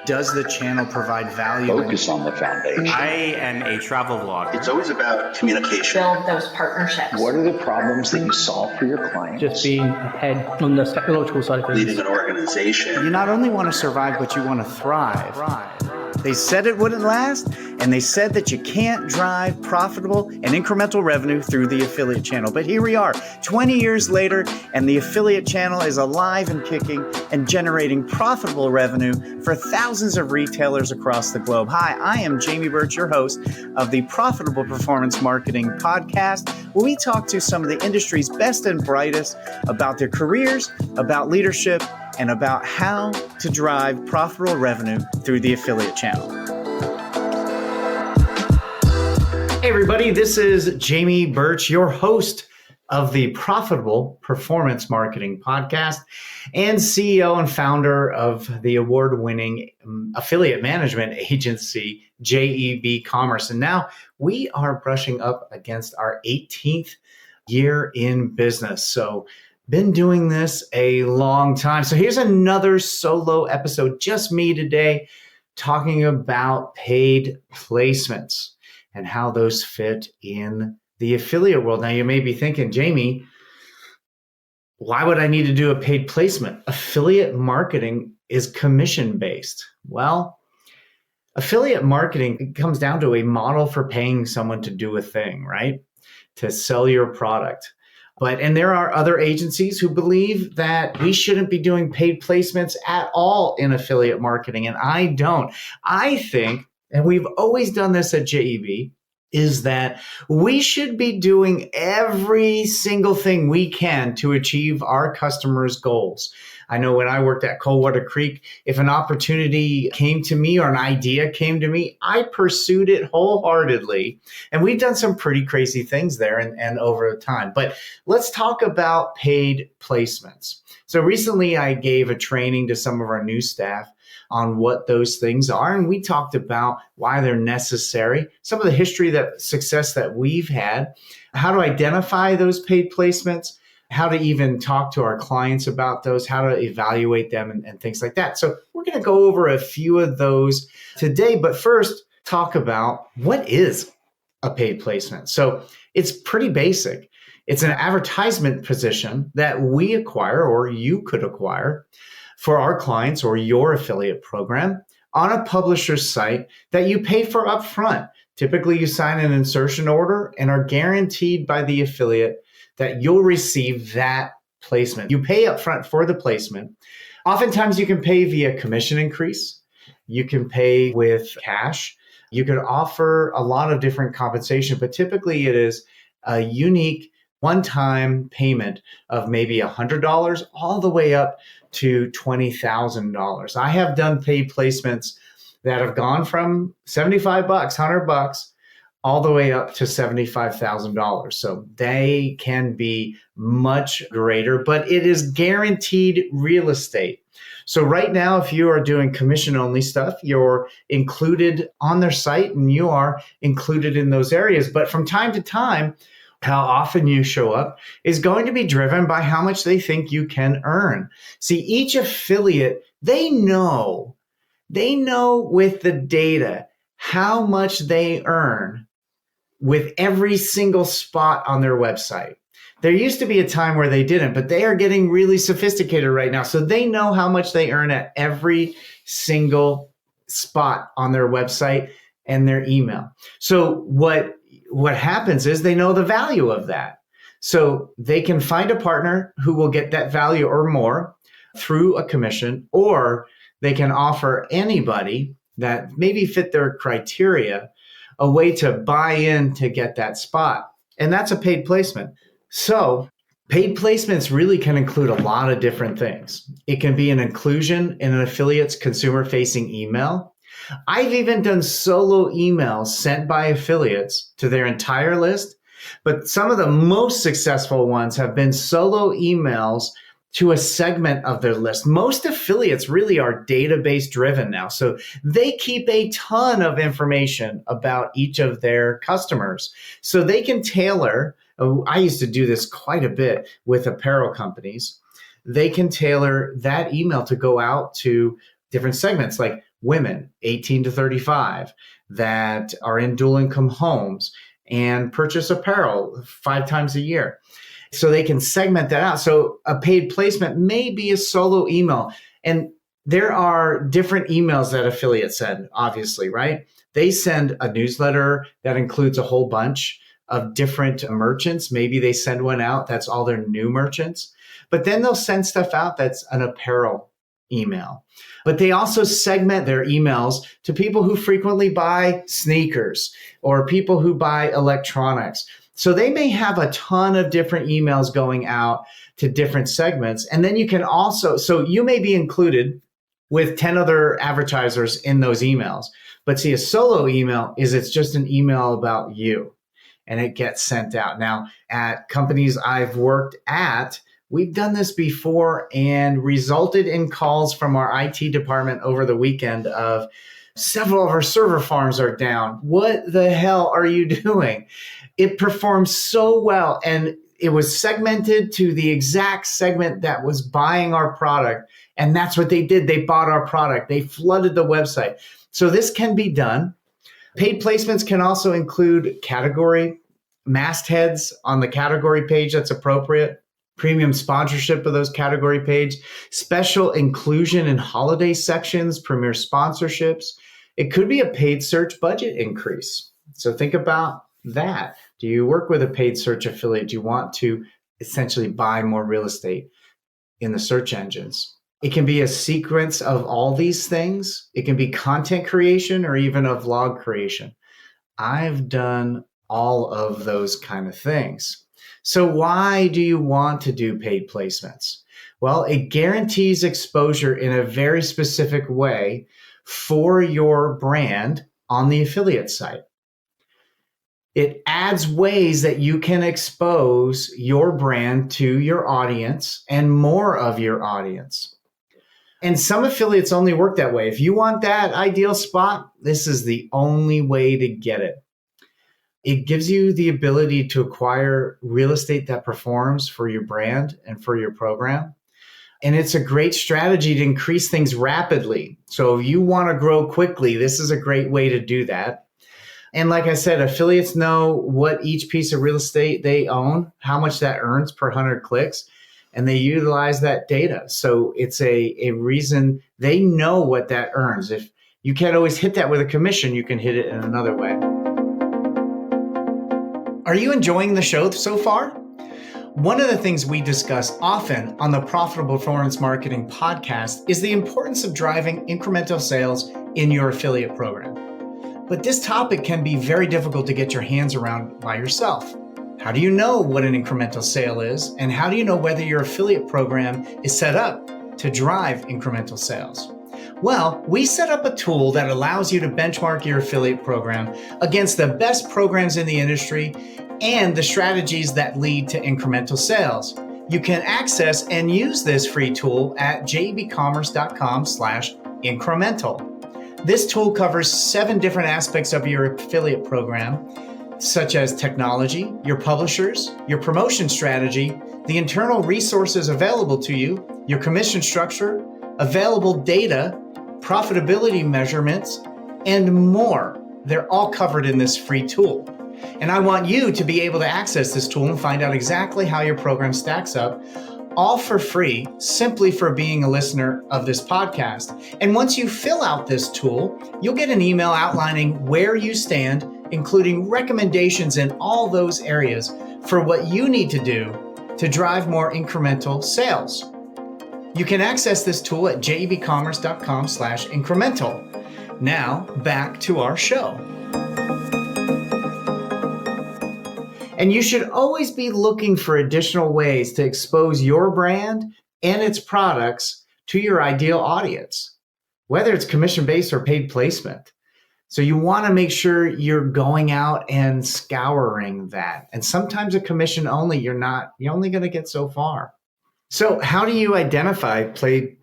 Does the channel provide value? Focus on the foundation. I am a travel vlogger. It's always about communication. Build those partnerships. What are the problems that you solve for your clients? Just being ahead on the technological side of things. Leading an organization. You not only want to survive, but you want to thrive. They said it wouldn't last, and they said that you can't drive profitable and incremental revenue through the affiliate channel. But here we are, 20 years later, and the affiliate channel is alive and kicking and generating profitable revenue for thousands of retailers across the globe. Hi, I am Jamie Birch, your host of the Profitable Performance Marketing Podcast, where we talk to some of the industry's best and brightest about their careers, about leadership, and about how to drive profitable revenue through the affiliate channel. Hey everybody, this is Jamie Birch, your host of the Profitable Performance Marketing Podcast and CEO and founder of the award-winning affiliate management agency, JEBCommerce. And now we are brushing up against our 18th year in business. So been doing this a long time. So here's another solo episode, just me today, talking about paid placements and how those fit in the affiliate world. Now you may be thinking, Jamie, why would I need to do a paid placement? Affiliate marketing is commission-based. Well, affiliate marketing comes down to a model for paying someone to do a thing, right? To sell your product. And there are other agencies who believe that we shouldn't be doing paid placements at all in affiliate marketing, and I don't. I think, and we've always done this at JEB, is that we should be doing every single thing we can to achieve our customers' goals. I know when I worked at Coldwater Creek, if an opportunity came to me or an idea came to me, I pursued it wholeheartedly. And we've done some pretty crazy things there and over time. But let's talk about paid placements. So recently I gave a training to some of our new staff on what those things are. And we talked about why they're necessary, some of the history, that success that we've had, how to identify those paid placements, how to even talk to our clients about those, how to evaluate them and things like that. So we're going to go over a few of those today, but first talk about what is a paid placement. So it's pretty basic. It's an advertisement position that we acquire or you could acquire for our clients or your affiliate program on a publisher's site that you pay for upfront. Typically, you sign an insertion order and are guaranteed by the affiliate that you'll receive that placement. You pay upfront for the placement. Oftentimes, you can pay via commission increase. You can pay with cash. You could offer a lot of different compensation, but typically it is a unique one-time payment of maybe $100 all the way up to $20,000. I have done paid placements that have gone from $75, $100, all the way up to $75,000. So they can be much greater, but it is guaranteed real estate. So right now, if you are doing commission-only stuff, you're included on their site and you are included in those areas. But from time to time, how often you show up is going to be driven by how much they think you can earn. See, each affiliate, they know with the data how much they earn with every single spot on their website. There used to be a time where they didn't, but they are getting really sophisticated right now. So they know how much they earn at every single spot on their website and their email. So what happens is they know the value of that. So they can find a partner who will get that value or more through a commission, or they can offer anybody that maybe fit their criteria a way to buy in to get that spot. And that's a paid placement. So paid placements really can include a lot of different things. It can be an inclusion in an affiliate's consumer-facing email. I've even done solo emails sent by affiliates to their entire list, but some of the most successful ones have been solo emails to a segment of their list. Most affiliates really are database driven now. So they keep a ton of information about each of their customers. So they can tailor, I used to do this quite a bit with apparel companies. They can tailor that email to go out to different segments. Like women 18 to 35 that are in dual income homes and purchase apparel 5 times a year. So they can segment that out. So a paid placement may be a solo email. And there are different emails that affiliates send, obviously, right? They send a newsletter that includes a whole bunch of different merchants. Maybe they send one out that's all their new merchants. But then they'll send stuff out that's an apparel email. But they also segment their emails to people who frequently buy sneakers or people who buy electronics. So they may have a ton of different emails going out to different segments. And then you can also, so you may be included with 10 other advertisers in those emails. But see, a solo email is it's just an email about you and it gets sent out. Now, at companies I've worked at, we've done this before and resulted in calls from our IT department over the weekend of several of our server farms are down. What the hell are you doing? It performed so well, and it was segmented to the exact segment that was buying our product. And that's what they did. They bought our product. They flooded the website. So this can be done. Paid placements can also include category mastheads on the category page that's appropriate, premium sponsorship of those category page, special inclusion in holiday sections, premier sponsorships. It could be a paid search budget increase. So think about that. Do you work with a paid search affiliate? Do you want to essentially buy more real estate in the search engines? It can be a sequence of all these things. It can be content creation or even a vlog creation. I've done all of those kind of things. So why do you want to do paid placements? Well, it guarantees exposure in a very specific way for your brand on the affiliate site. It adds ways that you can expose your brand to your audience and more of your audience. And some affiliates only work that way. If you want that ideal spot, this is the only way to get it. It gives you the ability to acquire real estate that performs for your brand and for your program. And it's a great strategy to increase things rapidly. So if you want to grow quickly, this is a great way to do that. And like I said, affiliates know what each piece of real estate they own, how much that earns per 100 clicks, and they utilize that data. So it's a reason they know what that earns. If you can't always hit that with a commission, you can hit it in another way. Are you enjoying the show so far? One of the things we discuss often on the Profitable Performance Marketing podcast is the importance of driving incremental sales in your affiliate program. But this topic can be very difficult to get your hands around by yourself. How do you know what an incremental sale is? And how do you know whether your affiliate program is set up to drive incremental sales? Well, we set up a tool that allows you to benchmark your affiliate program against the best programs in the industry and the strategies that lead to incremental sales. You can access and use this free tool at JEBCommerce.com/incremental. This tool covers 7 different aspects of your affiliate program, such as technology, your publishers, your promotion strategy, the internal resources available to you, your commission structure, available data, profitability measurements, and more. They're all covered in this free tool. And I want you to be able to access this tool and find out exactly how your program stacks up, all for free, simply for being a listener of this podcast. And once you fill out this tool, you'll get an email outlining where you stand, including recommendations in all those areas for what you need to do to drive more incremental sales. You can access this tool at JEBCommerce.com/incremental. Now, back to our show. And you should always be looking for additional ways to expose your brand and its products to your ideal audience, whether it's commission-based or paid placement. So you want to make sure you're going out and scouring that. And sometimes a commission only, you're only going to get so far. So how do you identify paid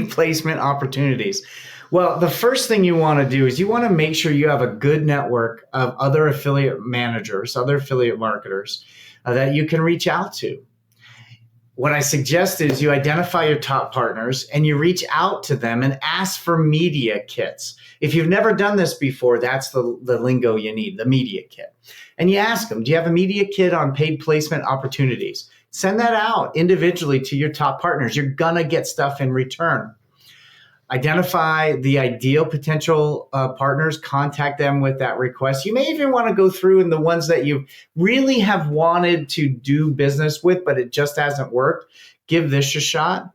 placement opportunities? Well, the first thing you want to do is you want to make sure you have a good network of other affiliate managers, other affiliate marketers that you can reach out to. what I suggest is you identify your top partners and you reach out to them and ask for media kits. If you've never done this before, that's the lingo you need, the media kit. And you ask them, do you have a media kit on paid placement opportunities? Send that out individually to your top partners. You're going to get stuff in return. Identify the ideal potential partners, contact them with that request. You may even want to go through and the ones that you really have wanted to do business with, but it just hasn't worked. Give this a shot.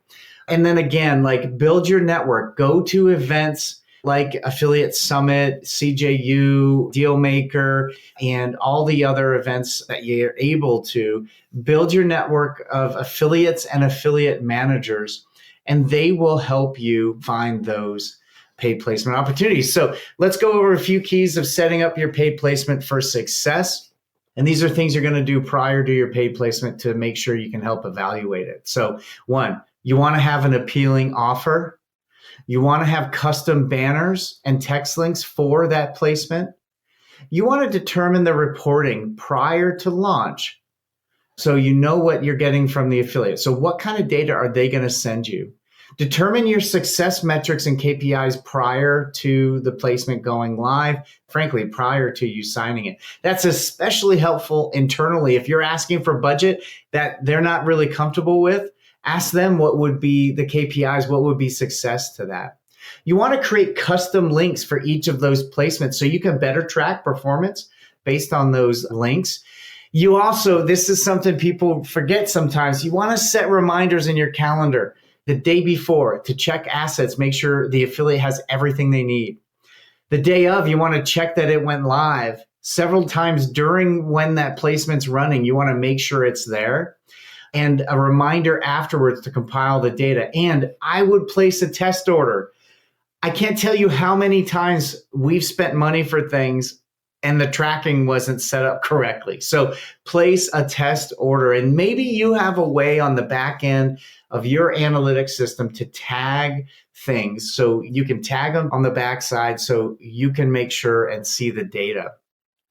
And then again, like build your network, go to events like Affiliate Summit, CJU, Dealmaker, and all the other events that you're able to. Build your network of affiliates and affiliate managers, and they will help you find those paid placement opportunities. So let's go over a few keys of setting up your paid placement for success. And these are things you're going to do prior to your paid placement to make sure you can help evaluate it. So 1, you want to have an appealing offer. You want to have custom banners and text links for that placement. You want to determine the reporting prior to launch so you know what you're getting from the affiliate. So what kind of data are they going to send you? Determine your success metrics and KPIs prior to the placement going live, frankly, prior to you signing it. That's especially helpful internally. If you're asking for budget that they're not really comfortable with, ask them what would be the KPIs, what would be success to that. You want to create custom links for each of those placements so you can better track performance based on those links. You also, this is something people forget sometimes, you want to set reminders in your calendar the day before to check assets, make sure the affiliate has everything they need. The day of, you want to check that it went live. Several times during when that placement's running, you want to make sure it's there. And a reminder afterwards to compile the data. And I would place a test order. I can't tell you how many times we've spent money for things and the tracking wasn't set up correctly. So place a test order, and maybe you have a way on the back end of your analytics system to tag things. So you can tag them on the backside so you can make sure and see the data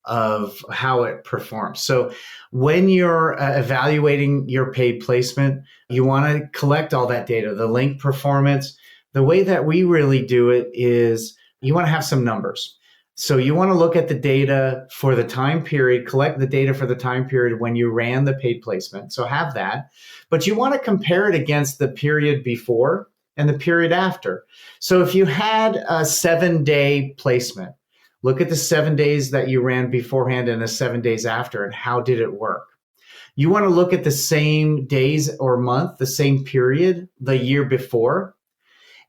of how it performs. So when you're evaluating your paid placement, you want to collect all that data, the link performance. The way that we really do it is you want to have some numbers. So you want to look at the data for the time period, collect the data for the time period when you ran the paid placement. So have that, but you want to compare it against the period before and the period after. So if you had a 7-day placement, look at the 7 days that you ran beforehand and the 7 days after, and how did it work? You want to look at the same days or month, the same period the year before.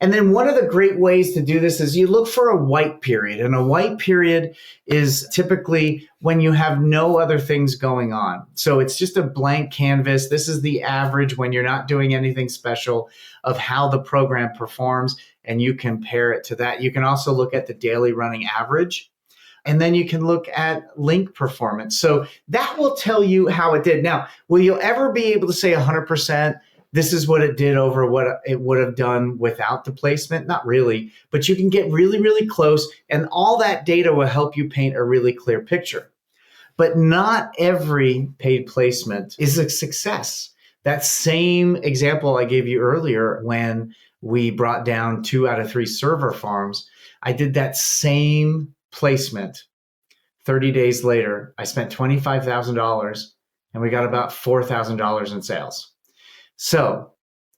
And then one of the great ways to do this is you look for a white period. And a white period is typically when you have no other things going on. So it's just a blank canvas. This is the average when you're not doing anything special of how the program performs, and you compare it to that. You can also look at the daily running average, and then you can look at link performance. So that will tell you how it did. Now, will you ever be able to say 100%? This is what it did over what it would have done without the placement? Not really, but you can get really, really close, and all that data will help you paint a really clear picture. But not every paid placement is a success. That same example I gave you earlier when we brought down 2 out of 3 server farms, I did that same placement. 30 days later, I spent $25,000 and we got about $4,000 in sales. So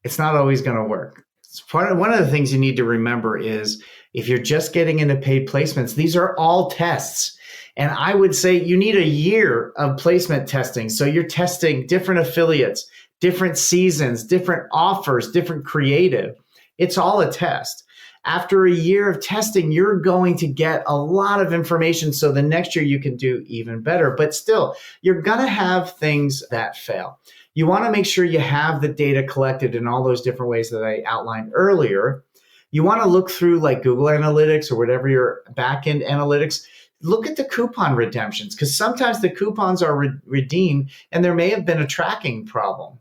it's not always going to work. One of the things you need to remember is if you're just getting into paid placements, these are all tests. And I would say you need a year of placement testing. So you're testing different affiliates, different seasons, different offers, different creative. It's all a test. After a year of testing, you're going to get a lot of information. So the next year you can do even better. But still, you're going to have things that fail. You want to make sure you have the data collected in all those different ways that I outlined earlier. You want to look through like Google Analytics or whatever your backend analytics. Look at the coupon redemptions, because sometimes the coupons are redeemed and there may have been a tracking problem.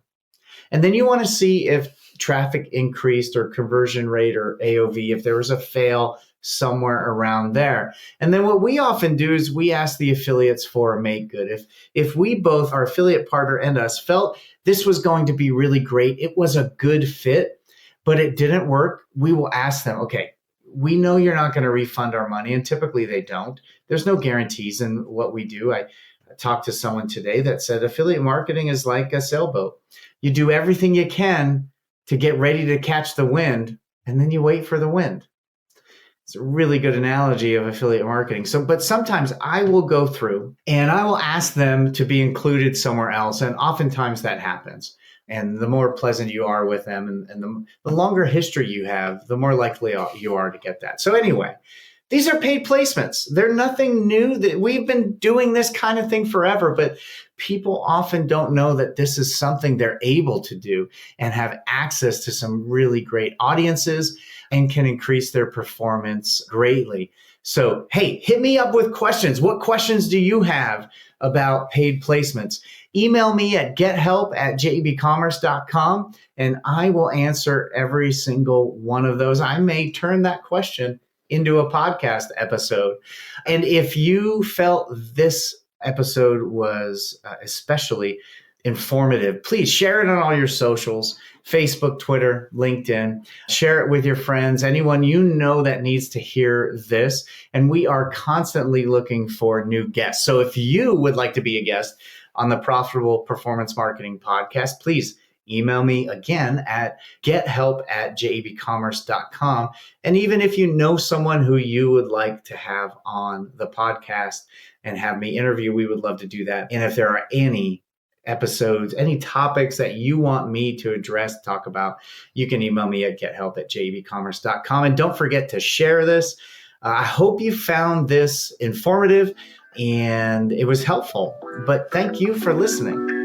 And then you want to see if traffic increased or conversion rate or AOV, if there was a fail somewhere around there. And then what we often do is we ask the affiliates for a make good. If we both, our affiliate partner and us, felt this was going to be really great, it was a good fit, but it didn't work, we will ask them, okay, we know you're not going to refund our money. And typically they don't. There's no guarantees in what we do. I talked to someone today that said affiliate marketing is like a sailboat. You do everything you can to get ready to catch the wind, and then you wait for the wind. It's a really good analogy of affiliate marketing. But sometimes I will go through and I will ask them to be included somewhere else. And oftentimes that happens. And the more pleasant you are with them and the longer history you have, the more likely you are to get that. So anyway, these are paid placements. They're nothing new. That we've been doing this kind of thing forever, but people often don't know that this is something they're able to do and have access to some really great audiences and can increase their performance greatly. So, hey, hit me up with questions. What questions do you have about paid placements? Email me at gethelp@JEBCommerce.com and I will answer every single one of those. I may turn that question into a podcast episode. And if you felt this episode was especially informative, please share it on all your socials, Facebook, Twitter, LinkedIn. Share it with your friends, anyone you know that needs to hear this. And we are constantly looking for new guests. So if you would like to be a guest on the Profitable Performance Marketing Podcast, please email me again at gethelp@JEBCommerce.com. And even if you know someone who you would like to have on the podcast and have me interview, we would love to do that. And if there are any episodes, any topics that you want me to address, talk about, you can email me at gethelp@JEBCommerce.com. And don't forget to share this. I hope you found this informative and it was helpful, but thank you for listening.